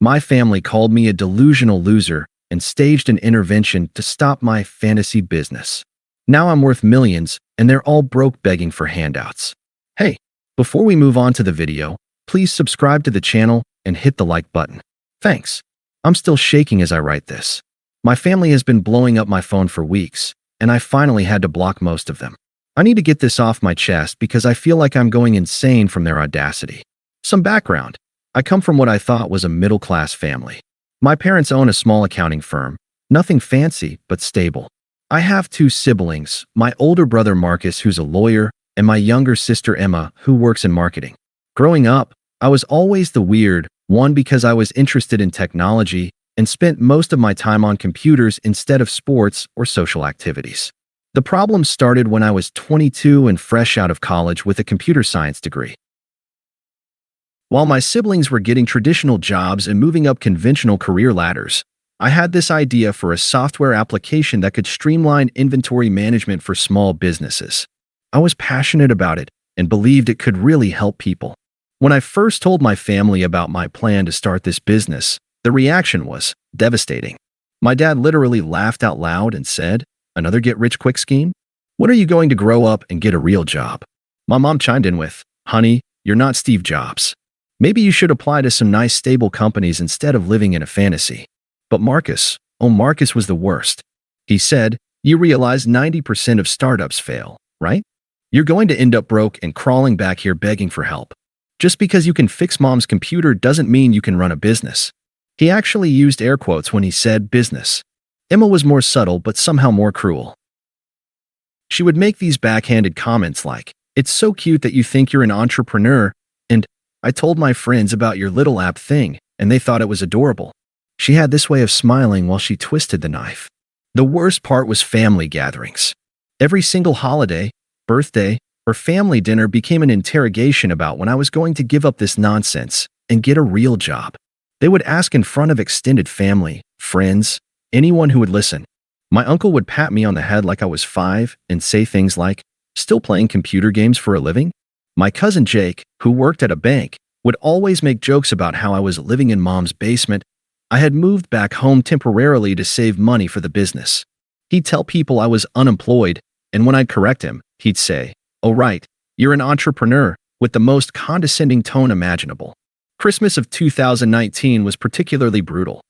My family called me a delusional loser and staged an intervention to stop my fantasy business. Now I'm worth millions, and they're all broke begging for handouts. Hey, before we move on to the video, please subscribe to the channel and hit the like button. Thanks. I'm still shaking as I write this. My family has been blowing up my phone for weeks, and I finally had to block most of them. I need to get this off my chest because I feel like I'm going insane from their audacity. Some background. I come from what I thought was a middle-class family. My parents own a small accounting firm, nothing fancy but stable. I have two siblings, my older brother Marcus, who's a lawyer, and my younger sister Emma, who works in marketing. Growing up, I was always the weird one because I was interested in technology and spent most of my time on computers instead of sports or social activities. The problem started when I was 22 and fresh out of college with a computer science degree. While my siblings were getting traditional jobs and moving up conventional career ladders, I had this idea for a software application that could streamline inventory management for small businesses. I was passionate about it and believed it could really help people. When I first told my family about my plan to start this business, the reaction was devastating. My dad literally laughed out loud and said, "Another get-rich-quick scheme? When are you going to grow up and get a real job?" My mom chimed in with, "Honey, you're not Steve Jobs. Maybe you should apply to some nice stable companies instead of living in a fantasy." But Marcus was the worst. He said, "You realize 90% of startups fail, right? You're going to end up broke and crawling back here begging for help. Just because you can fix mom's computer doesn't mean you can run a business." He actually used air quotes when he said business. Emma was more subtle but somehow more cruel. She would make these backhanded comments like, "It's so cute that you think you're an entrepreneur," and "I told my friends about your little app thing, and they thought it was adorable." She had this way of smiling while she twisted the knife. The worst part was family gatherings. Every single holiday, birthday, or family dinner became an interrogation about when I was going to give up this nonsense and get a real job. They would ask in front of extended family, friends, anyone who would listen. My uncle would pat me on the head like I was 5 and say things like, "Still playing computer games for a living?" My cousin Jake, who worked at a bank, would always make jokes about how I was living in mom's basement. I had moved back home temporarily to save money for the business. He'd tell people I was unemployed, and when I'd correct him, he'd say, "Oh right, you're an entrepreneur," with the most condescending tone imaginable. Christmas of 2019 was particularly brutal.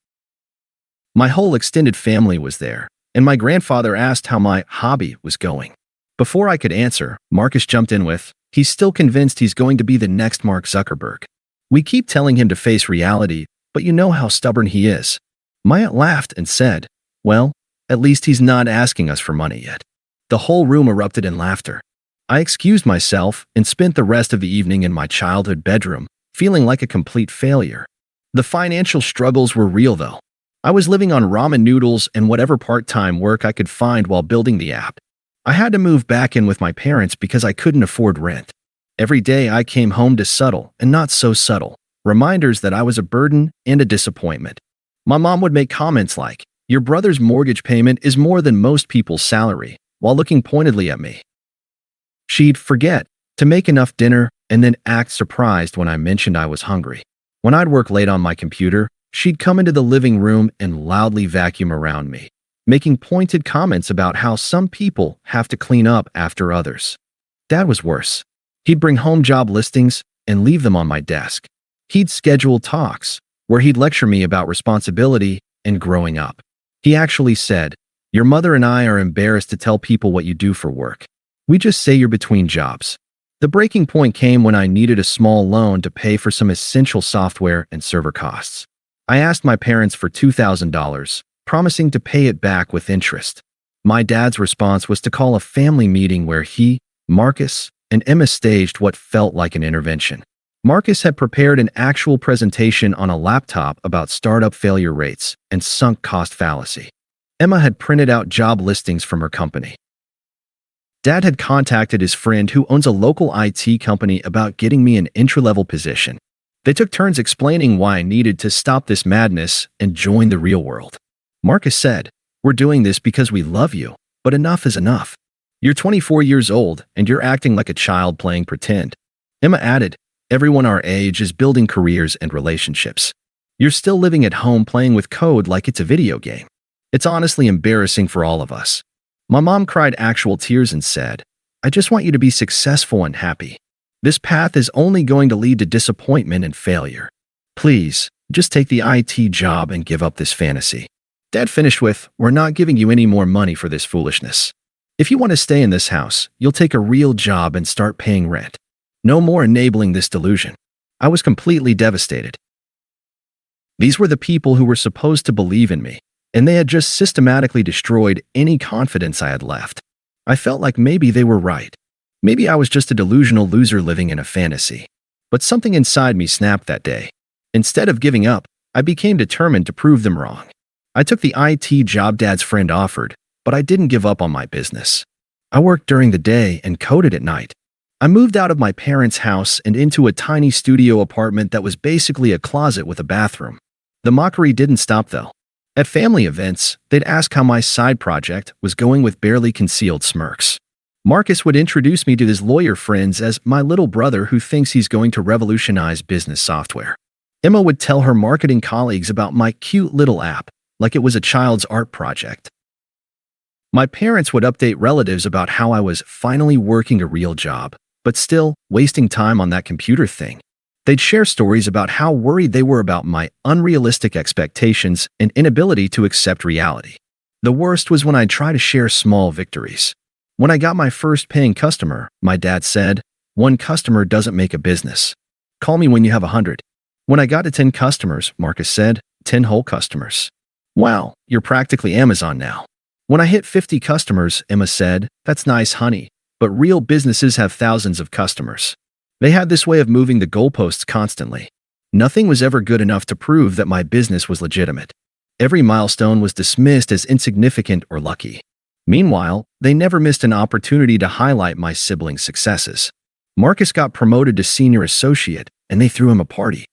My whole extended family was there, and my grandfather asked how my hobby was going. Before I could answer, Marcus jumped in with, "He's still convinced he's going to be the next Mark Zuckerberg. We keep telling him to face reality, but you know how stubborn he is." My aunt laughed and said, "Well, at least he's not asking us for money yet." The whole room erupted in laughter. I excused myself and spent the rest of the evening in my childhood bedroom, feeling like a complete failure. The financial struggles were real though. I was living on ramen noodles and whatever part-time work I could find while building the app. I had to move back in with my parents because I couldn't afford rent. Every day I came home to subtle and not so subtle reminders that I was a burden and a disappointment. My mom would make comments like, "Your brother's mortgage payment is more than most people's salary," while looking pointedly at me. She'd forget to make enough dinner and then act surprised when I mentioned I was hungry. When I'd work late on my computer, she'd come into the living room and loudly vacuum around me, making pointed comments about how some people have to clean up after others. Dad was worse. He'd bring home job listings and leave them on my desk. He'd schedule talks where he'd lecture me about responsibility and growing up. He actually said, "Your mother and I are embarrassed to tell people what you do for work. We just say you're between jobs." The breaking point came when I needed a small loan to pay for some essential software and server costs. I asked my parents for $2,000, promising to pay it back with interest. My dad's response was to call a family meeting where he, Marcus, and Emma staged what felt like an intervention. Marcus had prepared an actual presentation on a laptop about startup failure rates and sunk cost fallacy. Emma had printed out job listings from her company. Dad had contacted his friend who owns a local IT company about getting me an entry-level position. They took turns explaining why I needed to stop this madness and join the real world. Marcus said, "We're doing this because we love you, but enough is enough. You're 24 years old and you're acting like a child playing pretend." Emma added, "Everyone our age is building careers and relationships. You're still living at home playing with code like it's a video game. It's honestly embarrassing for all of us. My mom cried actual tears and said, I just want you to be successful and happy. This path is only going to lead to disappointment and failure. Please, just take the IT job and give up this fantasy. Dad finished with, we're not giving you any more money for this foolishness. If you want to stay in this house, you'll take a real job and start paying rent. No more enabling this delusion. I was completely devastated. These were the people who were supposed to believe in me, and they had just systematically destroyed any confidence I had left. I felt like maybe they were right. Maybe I was just a delusional loser living in a fantasy. But something inside me snapped that day. Instead of giving up, I became determined to prove them wrong. I took the IT job Dad's friend offered, but I didn't give up on my business. I worked during the day and coded at night. I moved out of my parents' house and into a tiny studio apartment that was basically a closet with a bathroom. The mockery didn't stop though. At family events, they'd ask how my side project was going with barely concealed smirks. Marcus would introduce me to his lawyer friends as my little brother who thinks he's going to revolutionize business software. Emma would tell her marketing colleagues about my cute little app, like it was a child's art project. My parents would update relatives about how I was finally working a real job, but still wasting time on that computer thing. They'd share stories about how worried they were about my unrealistic expectations and inability to accept reality. The worst was when I'd try to share small victories. When I got my first paying customer, my dad said, "One customer doesn't make a business. Call me when you have 100. When I got to 10 customers, Marcus said, 10 whole customers. Wow, you're practically Amazon now. When I hit 50 customers, Emma said, that's nice, honey, but real businesses have thousands of customers. They had this way of moving the goalposts constantly. Nothing was ever good enough to prove that my business was legitimate. Every milestone was dismissed as insignificant or lucky. Meanwhile, they never missed an opportunity to highlight my siblings' successes. Marcus got promoted to senior associate, and they threw him a party.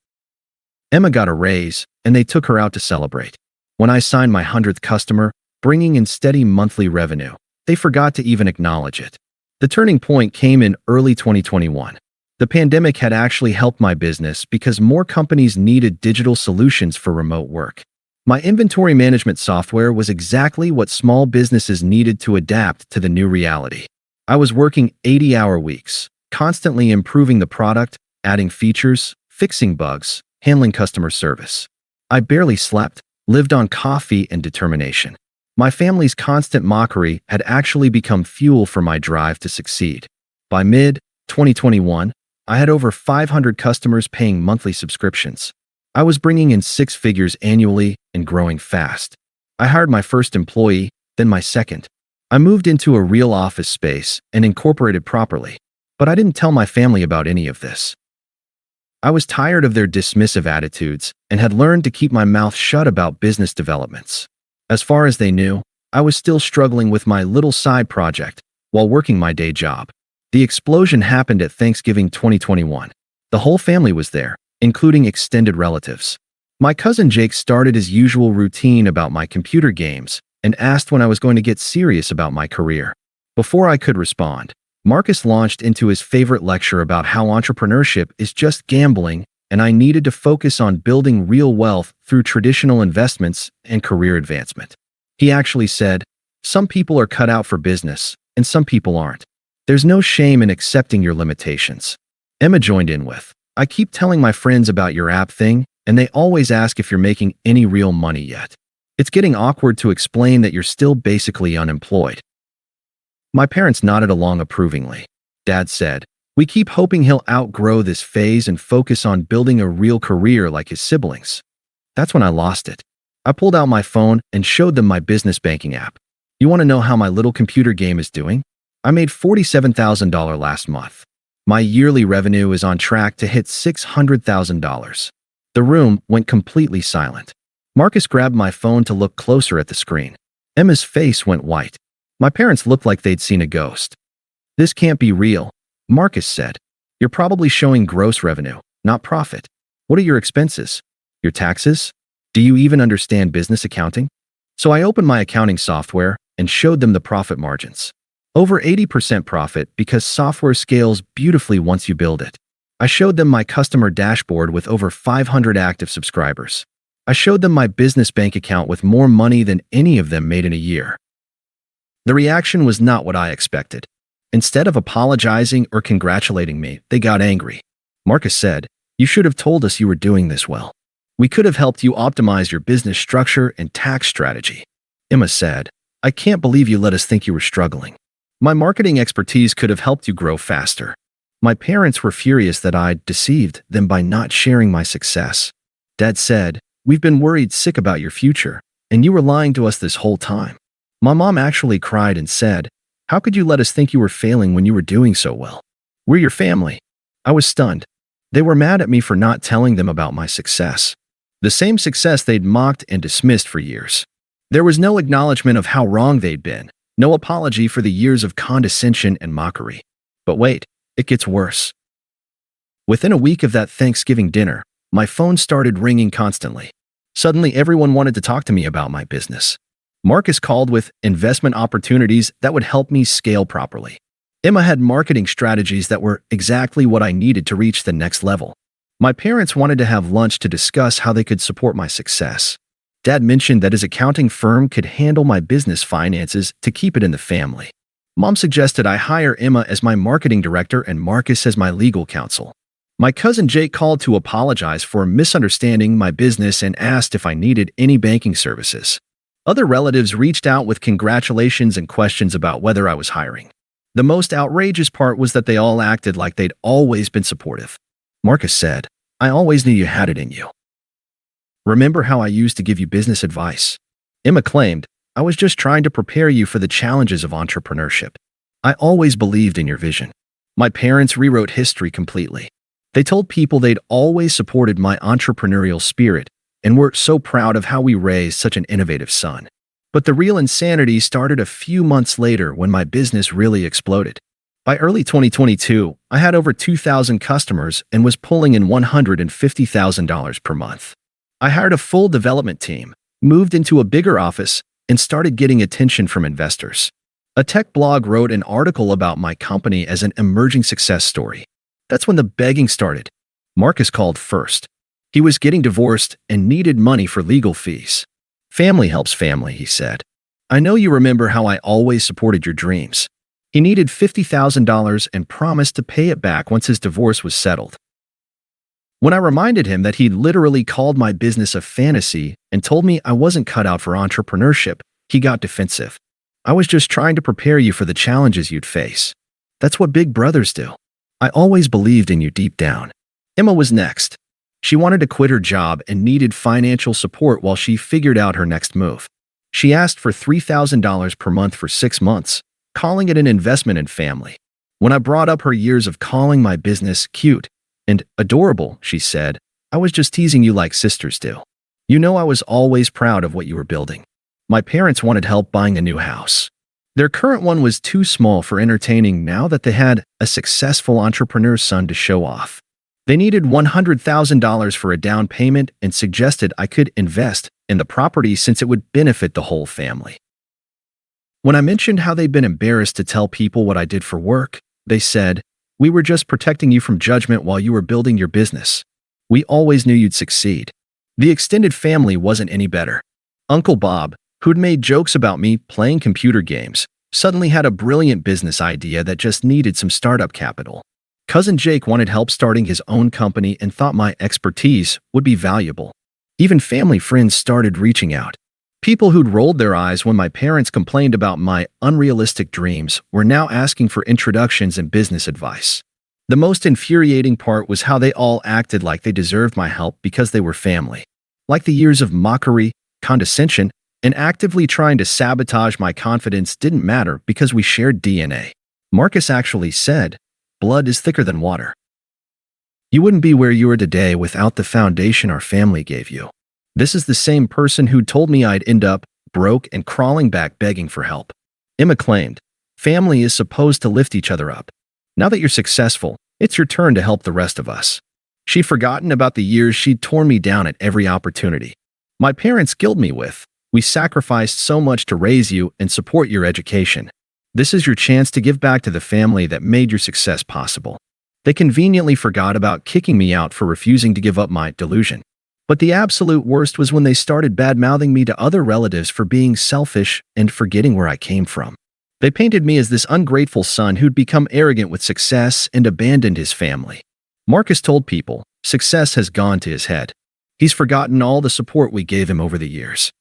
Emma got a raise, and they took her out to celebrate. When I signed my 100th customer, bringing in steady monthly revenue, they forgot to even acknowledge it. The turning point came in early 2021. The pandemic had actually helped my business because more companies needed digital solutions for remote work. My inventory management software was exactly what small businesses needed to adapt to the new reality. I was working 80-hour weeks, constantly improving the product, adding features, fixing bugs, handling customer service. I barely slept, lived on coffee and determination. My family's constant mockery had actually become fuel for my drive to succeed. By mid-2021, I had over 500 customers paying monthly subscriptions. I was bringing in 6 figures annually and growing fast. I hired my first employee, then my second. I moved into a real office space and incorporated properly, but I didn't tell my family about any of this. I was tired of their dismissive attitudes and had learned to keep my mouth shut about business developments. As far as they knew, I was still struggling with my little side project while working my day job. The explosion happened at Thanksgiving 2021. The whole family was there, including extended relatives. My cousin Jake started his usual routine about my computer games and asked when I was going to get serious about my career. Before I could respond, Marcus launched into his favorite lecture about how entrepreneurship is just gambling and I needed to focus on building real wealth through traditional investments and career advancement. He actually said, some people are cut out for business and some people aren't. There's no shame in accepting your limitations. Emma joined in with, I keep telling my friends about your app thing, and they always ask if you're making any real money yet. It's getting awkward to explain that you're still basically unemployed. My parents nodded along approvingly. Dad said, we keep hoping he'll outgrow this phase and focus on building a real career like his siblings. That's when I lost it. I pulled out my phone and showed them my business banking app. You want to know how my little computer game is doing? I made $47,000 last month. My yearly revenue is on track to hit $600,000. The room went completely silent. Marcus grabbed my phone to look closer at the screen. Emma's face went white. My parents looked like they'd seen a ghost. This can't be real, Marcus said. You're probably showing gross revenue, not profit. What are your expenses? Your taxes? Do you even understand business accounting? So I opened my accounting software and showed them the profit margins. Over 80% profit because software scales beautifully once you build it. I showed them my customer dashboard with over 500 active subscribers. I showed them my business bank account with more money than any of them made in a year. The reaction was not what I expected. Instead of apologizing or congratulating me, they got angry. Marcus said, "You should have told us you were doing this well. We could have helped you optimize your business structure and tax strategy." Emma said, "I can't believe you let us think you were struggling. My marketing expertise could have helped you grow faster." My parents were furious that I'd deceived them by not sharing my success. Dad said, "We've been worried sick about your future, and you were lying to us this whole time." My mom actually cried and said, "How could you let us think you were failing when you were doing so well? We're your family." I was stunned. They were mad at me for not telling them about my success. The same success they'd mocked and dismissed for years. There was no acknowledgement of how wrong they'd been, no apology for the years of condescension and mockery. But wait, it gets worse. Within a week of that Thanksgiving dinner, my phone started ringing constantly. Suddenly, everyone wanted to talk to me about my business. Marcus called with investment opportunities that would help me scale properly. Emma had marketing strategies that were exactly what I needed to reach the next level. My parents wanted to have lunch to discuss how they could support my success. Dad mentioned that his accounting firm could handle my business finances to keep it in the family. Mom suggested I hire Emma as my marketing director and Marcus as my legal counsel. My cousin Jake called to apologize for misunderstanding my business and asked if I needed any banking services. Other relatives reached out with congratulations and questions about whether I was hiring. The most outrageous part was that they all acted like they'd always been supportive. Marcus said, "I always knew you had it in you. Remember how I used to give you business advice?" Emma claimed, "I was just trying to prepare you for the challenges of entrepreneurship. I always believed in your vision." My parents rewrote history completely. They told people they'd always supported my entrepreneurial spirit and were so proud of how we raised such an innovative son. But the real insanity started a few months later when my business really exploded. By early 2022, I had over 2,000 customers and was pulling in $150,000 per month. I hired a full development team, moved into a bigger office, and started getting attention from investors. A tech blog wrote an article about my company as an emerging success story. That's when the begging started. Marcus called first. He was getting divorced and needed money for legal fees. "Family helps family," he said. "I know you remember how I always supported your dreams." He needed $50,000 and promised to pay it back once his divorce was settled. When I reminded him that he'd literally called my business a fantasy and told me I wasn't cut out for entrepreneurship, he got defensive. "I was just trying to prepare you for the challenges you'd face. That's what big brothers do. I always believed in you deep down." Emma was next. She wanted to quit her job and needed financial support while she figured out her next move. She asked for $3,000 per month for 6 months, calling it an investment in family. When I brought up her years of calling my business cute and adorable, she said, "I was just teasing you like sisters do. You know I was always proud of what you were building." My parents wanted help buying a new house. Their current one was too small for entertaining now that they had a successful entrepreneur's son to show off. They needed $100,000 for a down payment and suggested I could invest in the property since it would benefit the whole family. When I mentioned how they'd been embarrassed to tell people what I did for work, they said, "We were just protecting you from judgment while you were building your business. We always knew you'd succeed." The extended family wasn't any better. Uncle Bob, who'd made jokes about me playing computer games, suddenly had a brilliant business idea that just needed some startup capital. Cousin Jake wanted help starting his own company and thought my expertise would be valuable. Even family friends started reaching out. People who'd rolled their eyes when my parents complained about my unrealistic dreams were now asking for introductions and business advice. The most infuriating part was how they all acted like they deserved my help because they were family. Like the years of mockery, condescension, and actively trying to sabotage my confidence didn't matter because we shared DNA. Marcus actually said, "Blood is thicker than water. You wouldn't be where you are today without the foundation our family gave you." This is the same person who told me I'd end up broke and crawling back begging for help. Emma claimed, "Family is supposed to lift each other up. Now that you're successful, it's your turn to help the rest of us." She'd forgotten about the years she'd torn me down at every opportunity. My parents guilted me with, "We sacrificed so much to raise you and support your education. This is your chance to give back to the family that made your success possible." They conveniently forgot about kicking me out for refusing to give up my delusion. But the absolute worst was when they started bad-mouthing me to other relatives for being selfish and forgetting where I came from. They painted me as this ungrateful son who'd become arrogant with success and abandoned his family. Marcus told people, success has gone to his head. He's forgotten all the support we gave him over the years.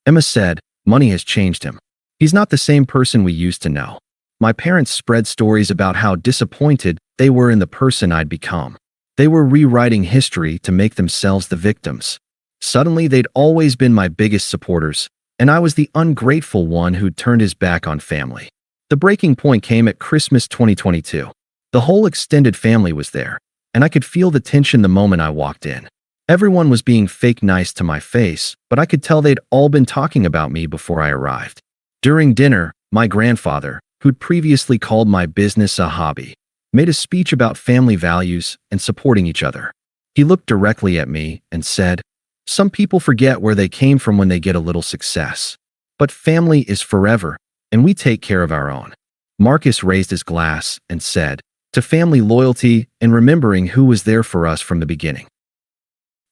Emma said, money has changed him. He's not the same person we used to know. My parents spread stories about how disappointed they were in the person I'd become. They were rewriting history to make themselves the victims. Suddenly, they'd always been my biggest supporters, and I was the ungrateful one who'd turned his back on family. The breaking point came at Christmas 2022. The whole extended family was there, and I could feel the tension the moment I walked in. Everyone was being fake nice to my face, but I could tell they'd all been talking about me before I arrived. During dinner, my grandfather, who'd previously called my business a hobby, made a speech about family values and supporting each other. He looked directly at me and said, some people forget where they came from when they get a little success. But family is forever, and we take care of our own. Marcus raised his glass and said, to family loyalty and remembering who was there for us from the beginning.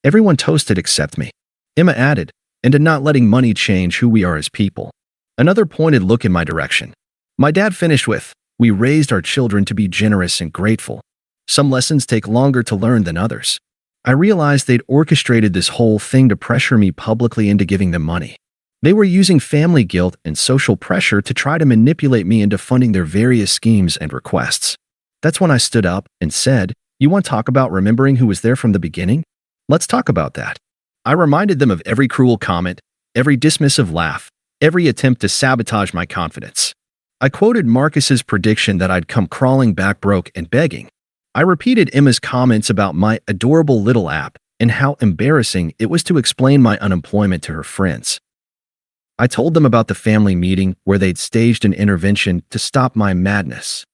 Everyone toasted except me. Emma added, and to not letting money change who we are as people. Another pointed look in my direction. My dad finished with, we raised our children to be generous and grateful. Some lessons take longer to learn than others. I realized they'd orchestrated this whole thing to pressure me publicly into giving them money. They were using family guilt and social pressure to try to manipulate me into funding their various schemes and requests. That's when I stood up and said, you want to talk about remembering who was there from the beginning? Let's talk about that. I reminded them of every cruel comment, every dismissive laugh, every attempt to sabotage my confidence. I quoted Marcus's prediction that I'd come crawling back broke and begging. I repeated Emma's comments about my adorable little app and how embarrassing it was to explain my unemployment to her friends. I told them about the family meeting where they'd staged an intervention to stop my madness.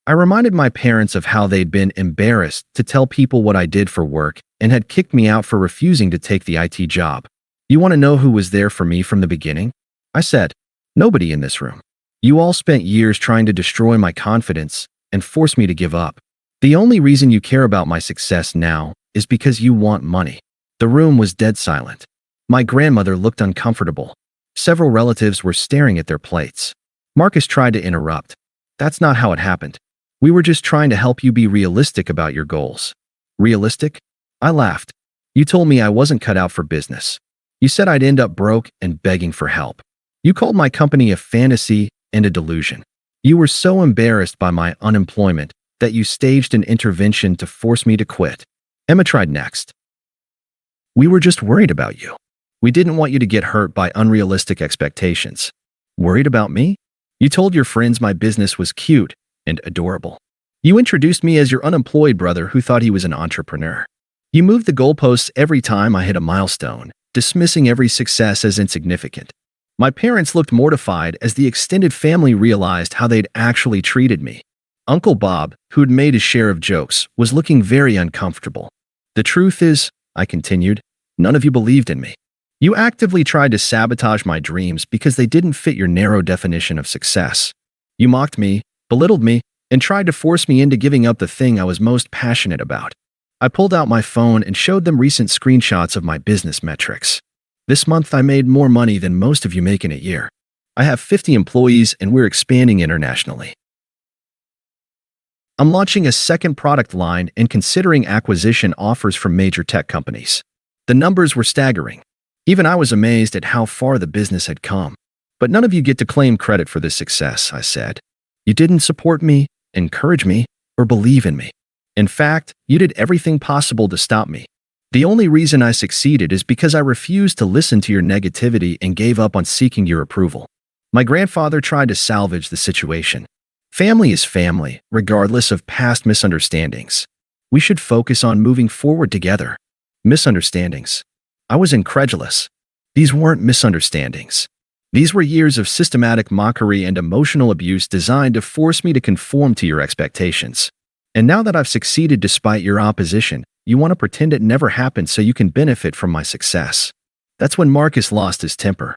I reminded my parents of how they'd been embarrassed to tell people what I did for work and had kicked me out for refusing to take the IT job. You want to know who was there for me from the beginning? I said, nobody in this room. You all spent years trying to destroy my confidence and force me to give up. The only reason you care about my success now is because you want money. The room was dead silent. My grandmother looked uncomfortable. Several relatives were staring at their plates. Marcus tried to interrupt. That's not how it happened. We were just trying to help you be realistic about your goals. Realistic? I laughed. You told me I wasn't cut out for business. You said I'd end up broke and begging for help. You called my company a fantasy and a delusion. You were so embarrassed by my unemployment that you staged an intervention to force me to quit. Emma tried next. We were just worried about you. We didn't want you to get hurt by unrealistic expectations. Worried about me? You told your friends my business was cute and adorable. You introduced me as your unemployed brother who thought he was an entrepreneur. You moved the goalposts every time I hit a milestone, dismissing every success as insignificant. My parents looked mortified as the extended family realized how they'd actually treated me. Uncle Bob, who'd made his share of jokes, was looking very uncomfortable. The truth is, I continued, none of you believed in me. You actively tried to sabotage my dreams because they didn't fit your narrow definition of success. You mocked me, belittled me, and tried to force me into giving up the thing I was most passionate about. I pulled out my phone and showed them recent screenshots of my business metrics. This month I made more money than most of you make in a year. I have 50 employees and we're expanding internationally. I'm launching a second product line and considering acquisition offers from major tech companies. The numbers were staggering. Even I was amazed at how far the business had come. But none of you get to claim credit for this success, I said. You didn't support me, encourage me, or believe in me. In fact, you did everything possible to stop me. The only reason I succeeded is because I refused to listen to your negativity and gave up on seeking your approval. My grandfather tried to salvage the situation. Family is family, regardless of past misunderstandings. We should focus on moving forward together. Misunderstandings. I was incredulous. These weren't misunderstandings. These were years of systematic mockery and emotional abuse designed to force me to conform to your expectations. And now that I've succeeded despite your opposition, you want to pretend it never happened so you can benefit from my success. That's when Marcus lost his temper.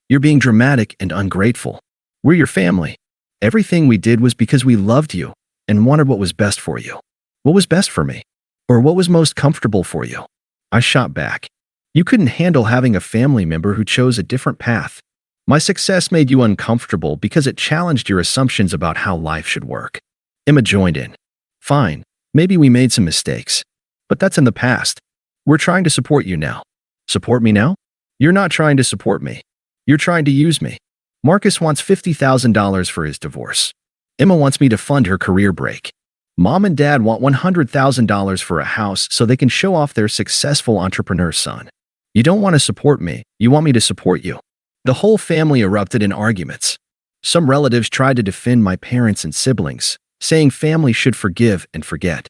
You're being dramatic and ungrateful. We're your family. Everything we did was because we loved you and wanted what was best for you. What was best for me? Or what was most comfortable for you? I shot back. You couldn't handle having a family member who chose a different path. My success made you uncomfortable because it challenged your assumptions about how life should work. Emma joined in. Fine, maybe we made some mistakes. But that's in the past. We're trying to support you now. Support me now? You're not trying to support me. You're trying to use me. Marcus wants $50,000 for his divorce. Emma wants me to fund her career break. Mom and Dad want $100,000 for a house so they can show off their successful entrepreneur son. You don't want to support me, you want me to support you. The whole family erupted in arguments. Some relatives tried to defend my parents and siblings, saying family should forgive and forget.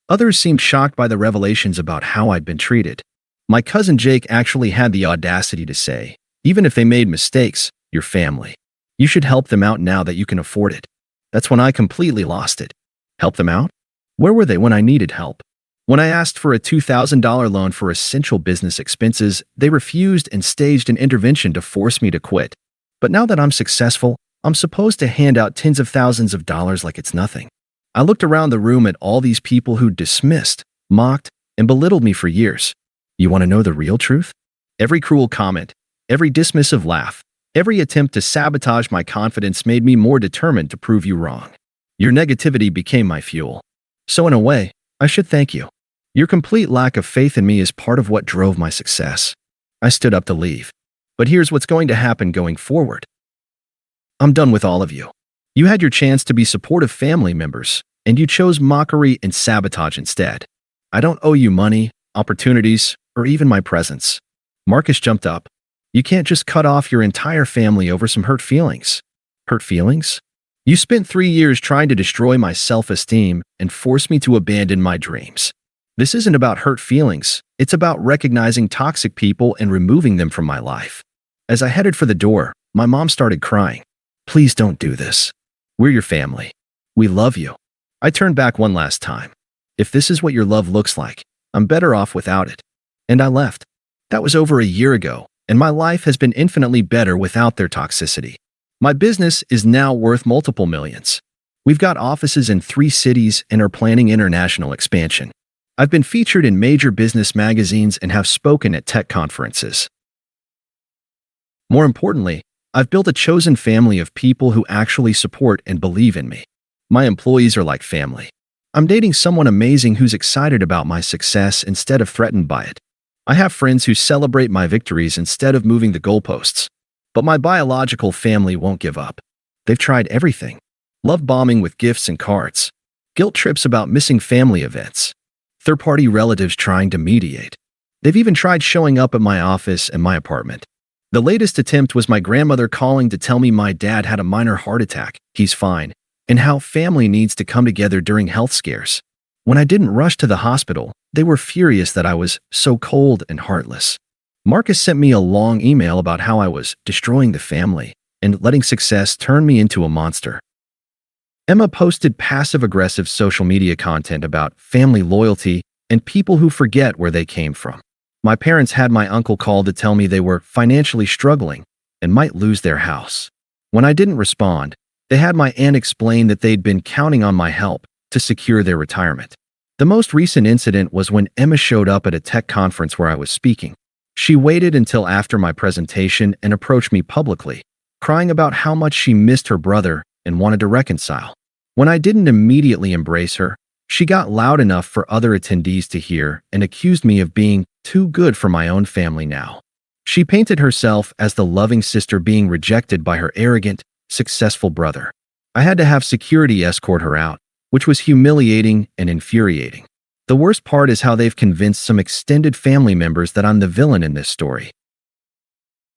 Others seemed shocked by the revelations about how I'd been treated. My cousin Jake actually had the audacity to say, even if they made mistakes, you're family. You should help them out now that you can afford it. That's when I completely lost it. Help them out? Where were they when I needed help? When I asked for a $2,000 loan for essential business expenses, they refused and staged an intervention to force me to quit. But now that I'm successful, I'm supposed to hand out tens of thousands of dollars like it's nothing. I looked around the room at all these people who dismissed, mocked, and belittled me for years. You want to know the real truth? Every cruel comment, every dismissive laugh, every attempt to sabotage my confidence made me more determined to prove you wrong. Your negativity became my fuel. So in a way, I should thank you. Your complete lack of faith in me is part of what drove my success. I stood up to leave. But here's what's going to happen going forward. I'm done with all of you. You had your chance to be supportive family members, and you chose mockery and sabotage instead. I don't owe you money, opportunities, or even my presence. Marcus jumped up. You can't just cut off your entire family over some hurt feelings. Hurt feelings? You spent 3 years trying to destroy my self-esteem and force me to abandon my dreams. This isn't about hurt feelings. It's about recognizing toxic people and removing them from my life. As I headed for the door, my mom started crying. Please don't do this. We're your family. We love you. I turned back one last time. If this is what your love looks like, I'm better off without it. And I left. That was over a year ago, and my life has been infinitely better without their toxicity. My business is now worth multiple millions. We've got offices in 3 cities and are planning international expansion. I've been featured in major business magazines and have spoken at tech conferences. More importantly, I've built a chosen family of people who actually support and believe in me. My employees are like family. I'm dating someone amazing who's excited about my success instead of threatened by it. I have friends who celebrate my victories instead of moving the goalposts. But my biological family won't give up. They've tried everything. Love bombing with gifts and cards. Guilt trips about missing family events. Third-party relatives trying to mediate. They've even tried showing up at my office and my apartment. The latest attempt was my grandmother calling to tell me my dad had a minor heart attack, he's fine, and how family needs to come together during health scares. When I didn't rush to the hospital, they were furious that I was so cold and heartless. Marcus sent me a long email about how I was destroying the family and letting success turn me into a monster. Emma posted passive-aggressive social media content about family loyalty and people who forget where they came from. My parents had my uncle call to tell me they were financially struggling and might lose their house. When I didn't respond, they had my aunt explain that they'd been counting on my help to secure their retirement. The most recent incident was when Emma showed up at a tech conference where I was speaking. She waited until after my presentation and approached me publicly, crying about how much she missed her brother and wanted to reconcile. When I didn't immediately embrace her, she got loud enough for other attendees to hear and accused me of being too good for my own family now. She painted herself as the loving sister being rejected by her arrogant, successful brother. I had to have security escort her out, which was humiliating and infuriating. The worst part is how they've convinced some extended family members that I'm the villain in this story.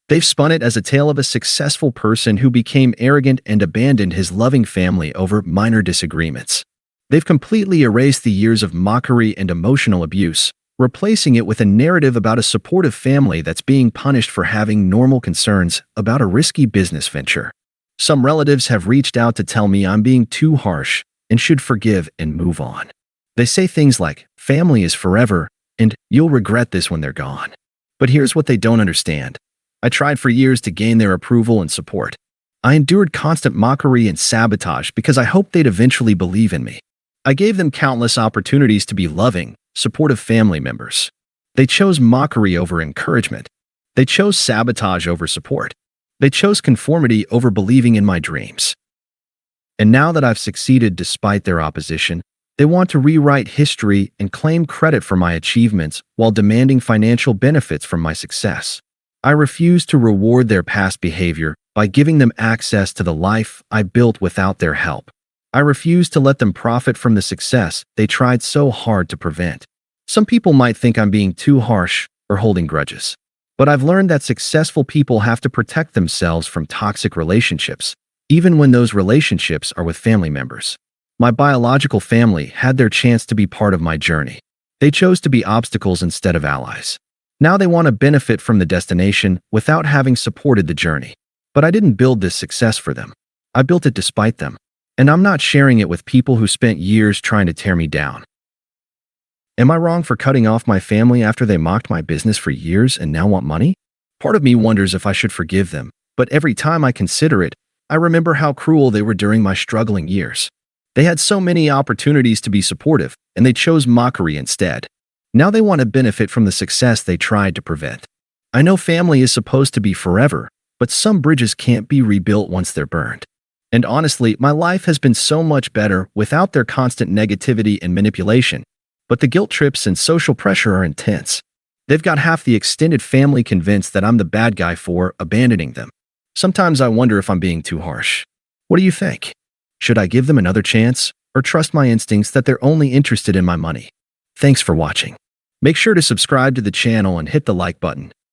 They've spun it as a tale of a successful person who became arrogant and abandoned his loving family over minor disagreements. They've completely erased the years of mockery and emotional abuse, replacing it with a narrative about a supportive family that's being punished for having normal concerns about a risky business venture. Some relatives have reached out to tell me I'm being too harsh and should forgive and move on. They say things like, family is forever, and you'll regret this when they're gone. But here's what they don't understand. I tried for years to gain their approval and support. I endured constant mockery and sabotage because I hoped they'd eventually believe in me. I gave them countless opportunities to be loving, supportive family members. They chose mockery over encouragement. They chose sabotage over support. They chose conformity over believing in my dreams. And now that I've succeeded despite their opposition, they want to rewrite history and claim credit for my achievements while demanding financial benefits from my success. I refuse to reward their past behavior by giving them access to the life I built without their help. I refuse to let them profit from the success they tried so hard to prevent. Some people might think I'm being too harsh or holding grudges. But I've learned that successful people have to protect themselves from toxic relationships, even when those relationships are with family members. My biological family had their chance to be part of my journey. They chose to be obstacles instead of allies. Now they want to benefit from the destination without having supported the journey. But I didn't build this success for them. I built it despite them. And I'm not sharing it with people who spent years trying to tear me down. Am I wrong for cutting off my family after they mocked my business for years and now want money? Part of me wonders if I should forgive them, but every time I consider it, I remember how cruel they were during my struggling years. They had so many opportunities to be supportive, and they chose mockery instead. Now they want to benefit from the success they tried to prevent. I know family is supposed to be forever, but some bridges can't be rebuilt once they're burned. And honestly, my life has been so much better without their constant negativity and manipulation. But the guilt trips and social pressure are intense. They've got half the extended family convinced that I'm the bad guy for abandoning them. Sometimes I wonder if I'm being too harsh. What do you think? Should I give them another chance, or trust my instincts that they're only interested in my money? Thanks for watching. Make sure to subscribe to the channel and hit the like button.